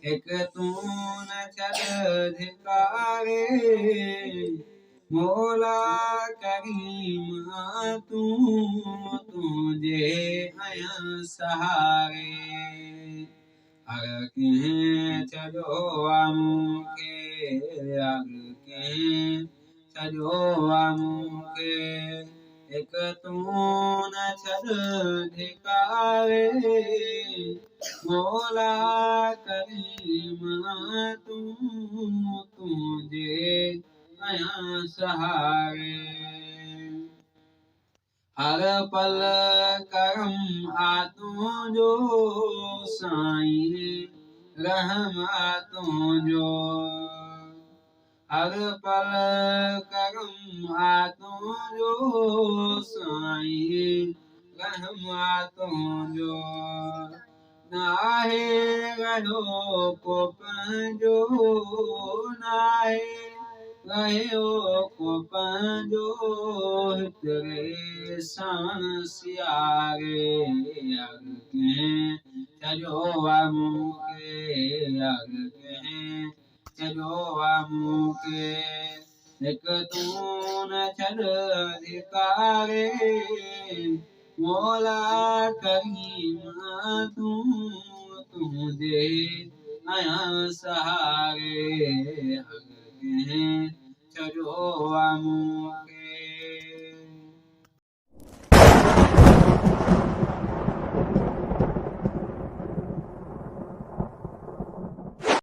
एक तू न छड़ धिकारे मौला करीम तू तुझे आया सहारे हर कहीं छड़ो आमुखे हर कहीं छड़ो आमुखे एक तू न छड़ धिकारे मौला करीम तू तुझे आया सहारे हर पल करम आतों जो साईं रहमतों जो हर पल करम आतों जो साईं रहमतों जो नाहे रहो को पंजो नाहे रहो को पंजो तेरे सान सियारे अगे चलो आमुके अगे चलो आमुके एक तू न छड़ धिकारे मौला करीम तू तुझे आया सहारे अगे चलो आमुके